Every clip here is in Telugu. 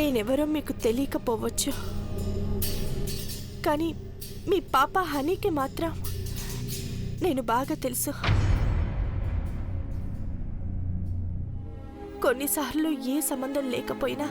నేనెవరో మీకు తెలియకపోవచ్చు, కానీ మీ పాప హనీకి మాత్రం నేను బాగా తెలుసు. కొన్నిసార్లు ఏ సంబంధం లేకపోయినా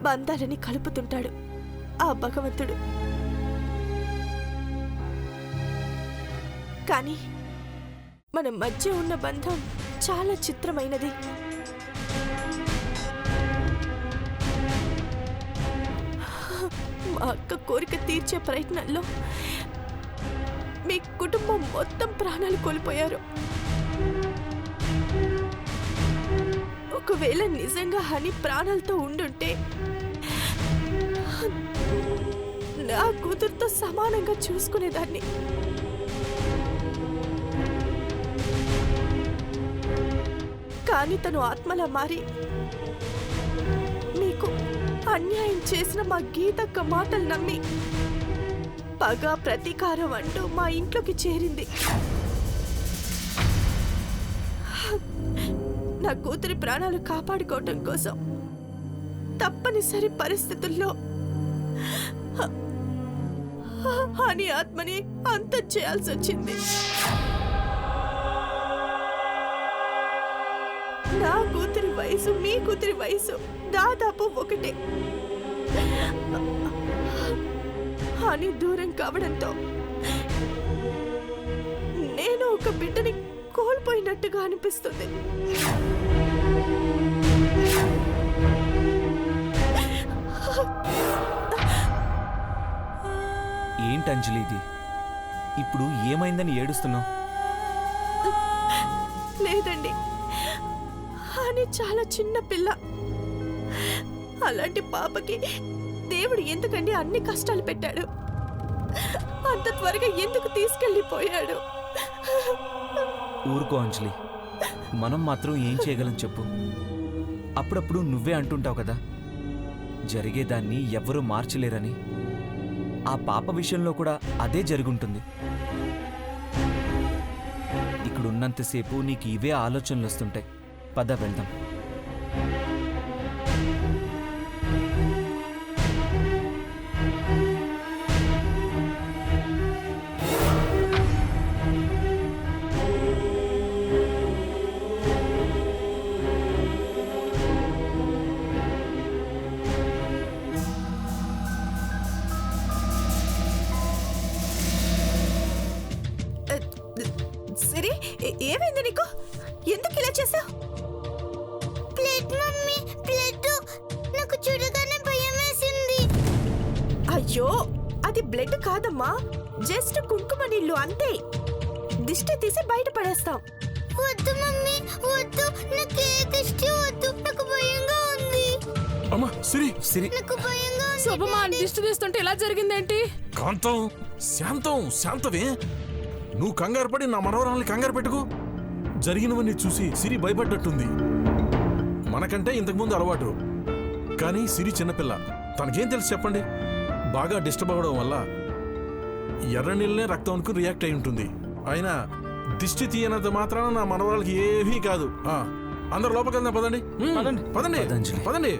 బంధాలని కలుపుతుంటాడు ఆ భగవంతుడు. కానీ మన మధ్య ఉన్న బంధం చాలా చిత్రమైనది. మా అక్క కోరిక తీర్చే ప్రయత్నంలో మీ కుటుంబం మొత్తం ప్రాణాలు కోల్పోయారు. ఒకవేళ నిజంగా హనీ ప్రాణాలతో ఉండుంటే నా కూతురుతో సమానంగా చూసుకునేదాన్ని. కానీ తను ఆత్మలా మారి మీకు అన్యాయం చేసిన మా గీతక్క మాటలు నమ్మి పగ ప్రతీకారం అంటూ మా ఇంట్లోకి చేరింది. నా కూతురి ప్రాణాలు కాపాడుకోవటం కోసం తప్పనిసరి పరిస్థితుల్లో హనీ ఆత్మని అంతం చేయాల్సి వచ్చింది. నా కూతురి వయసు మీ కూతురి వయసు దాదాపు ఒకటే. హనీ దూరం కావడంతో నేను ఒక బిడ్డని కోల్పోయినట్టుగా అనిపిస్తుంది. ఏంటి అంజలి ఇది? ఇప్పుడు ఏమైందని ఏడుస్తున్నావు? లేదండి, హనీ చాలా చిన్న పిల్ల. అలాంటి పాపకి దేవుడు ఎందుకండి అన్ని కష్టాలు పెట్టాడు? అంత త్వరగా ఎందుకు తీసుకెళ్ళిపోయాడు? ఊరుకో అంజలి, మనం మాత్రం ఏం చేయగలం చెప్పు? అప్పుడప్పుడు నువ్వే అంటుంటావు కదా, జరిగేదాన్ని ఎవ్వరూ మార్చలేరని. ఆ పాప విషయంలో కూడా అదే జరుగుంటుంది. ఇక్కడున్నంతసేపు నీకు ఇవే ఆలోచనలు వస్తుంటాయి. పద వెళ్దాం. సరే, ఏమైంది నీకు? ఎందుకు ఇలా చేసావు? Plate mummy, plate. నాకు చూడగానే భయం వేసింది. అయ్యో, అది బ్లడ్ కాదమ్మా, జస్ట్ కుంకుమ నీళ్ళు అంతే. దిష్టి తీసి బయట పడేస్తాం. వద్దు మమ్మీ, వద్దు. నాకు ఏ దిష్టి వద్దు. నాకు భయంగా ఉంది. అమ్మా సిరి, సిరి, నాకు భయంగా ఉంది. శోభమా దిష్టి తీస్తుంటే ఎలా జరిగిందేంటి? కాంతం, శాంతం, శాంతవే. నువ్వు కంగారు పడి నా మనవరాల్ని కంగారు పెట్టుకు. జరిగినవన్నీ చూసి సిరి భయపడ్డట్టుంది. మనకంటే ఇంతకుముందు అలవాటు, కానీ సిరి చిన్నపిల్ల, తనకేం తెలుసు చెప్పండి? బాగా డిస్టర్బ్ అవ్వడం వల్ల ఎర్ర నీళ్ళనే రక్తం అనుకుని రియాక్ట్ అయి ఉంటుంది. అయినా దిష్టి తీయనంత మాత్రాన నా మనవరాలకి ఏమీ కాదు. అందరు లోపలికి వెళ్దాం, పదండి పదండి పదండి.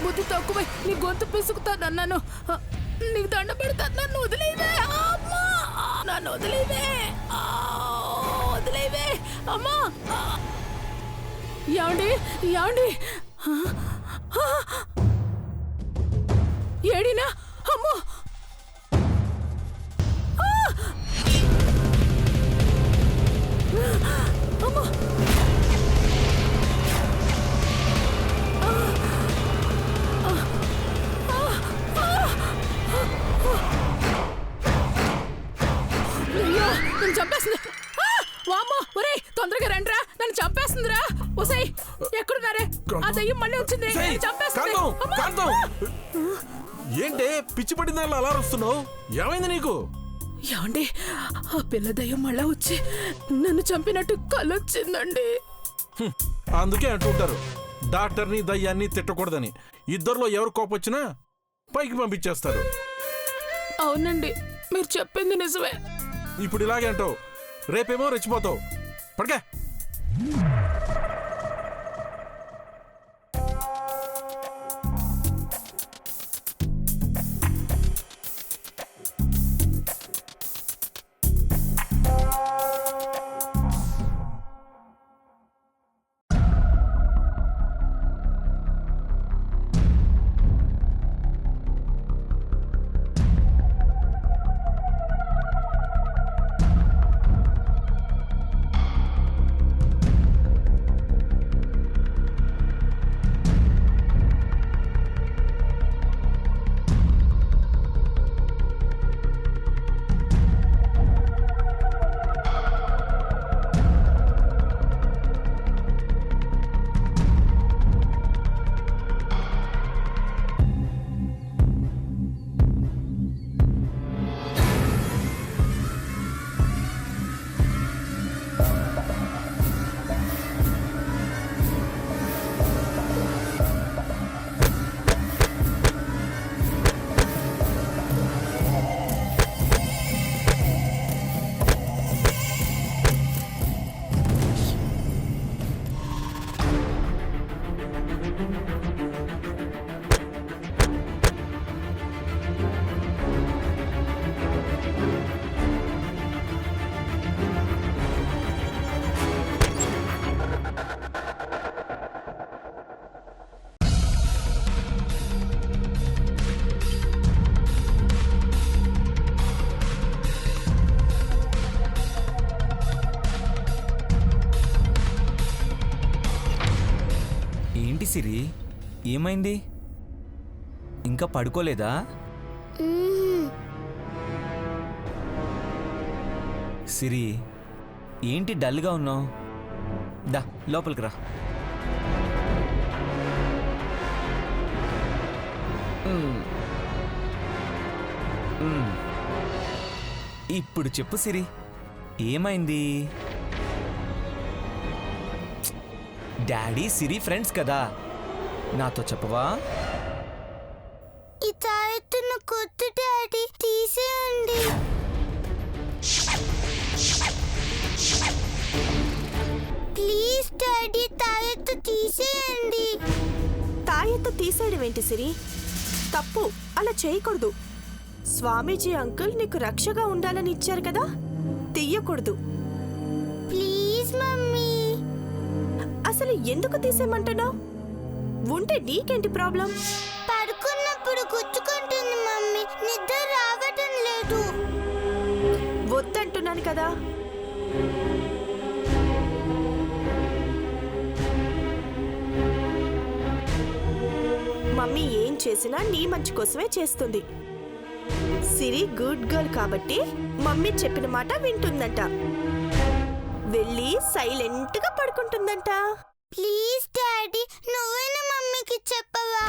బుద్ధి తక్కువ, నీ గొంతు పిసుకుతానన్నాను. నీకు దండ పెడతాను, నన్ను వదిలేవే. నన్ను వదిలేవే, వదిలేవే అమ్మా. ఏమండి, ఏమండి? ఏడినా? అమ్మో, అమ్మో. ఇక్కడే వచ్చింది ఏయ్, చంపేస్తుంది. కాంతం, అమ్మా! కాంతం. ఏంటే పిచ్చి పట్టిన దానిలో అలా అరుస్తున్నావు? ఏమైంది నీకు? ఏమండి ఆ పిల్ల దయ్యం మళ్ళా వచ్చి నన్ను చంపినట్టు కలొచ్చిందండి. అందుకే అంటుంటారు డాక్టర్ని దయ్యాన్ని తిట్టకూడదని. ఇద్దరిలో ఎవరు కోపొచ్చినా పైకి పంపించేస్తారు. అవునండి మీరు చెప్పింది నిజమే. ఇప్పుడు ఇలాగే అంటావు, రేపేమో రెచ్చిపోతావు. పడకే. ఏంటి సిరి, ఏమైంది? ఇంకా పడుకోలేదా? సిరి, ఏంటి డల్గా ఉన్నావు? దా లోపలికి రా. ఇప్పుడు చెప్పు సిరి, ఏమైంది? డాడీ సిరి ఫ్రెండ్స్ కదా, నాతో చెప్పవా? ఈ తాయెత్తు కొద్దు డాడీ, తీసేయండి. ప్లీజ్ డాడీ, తాయెత్తు తీసేయండి. తాయెత్తు తీసేయడం ఏంటి సిరి? తప్పు, అలా చేయకూడదు. స్వామీజీ అంకుల్ నీకు రక్షగా ఉండాలని ఇచ్చారు కదా, తీయకూడదు. Please mummy. అసలు ఎందుకు తీసేయమంటున్నావు? ఉంటే నీకేంటి ప్రాబ్లం? పడుకున్నప్పుడు గుచ్చుకుంటుంది మమ్మీ, నిద్ర రావడం లేదు. వద్దంటున్నాను కదా. మమ్మీ ఏం చేసినా నీ మంచి కోసమే చేస్తుంది. సిరి గుడ్ గర్ల్ కాబట్టి మమ్మీ చెప్పిన మాట వింటుందంట. వెళ్ళి సైలెంట్ గా పడుకుంటుందంట. ప్లీజ్ డాడీ, నువ్వైనా మమ్మీకి చెప్పవా?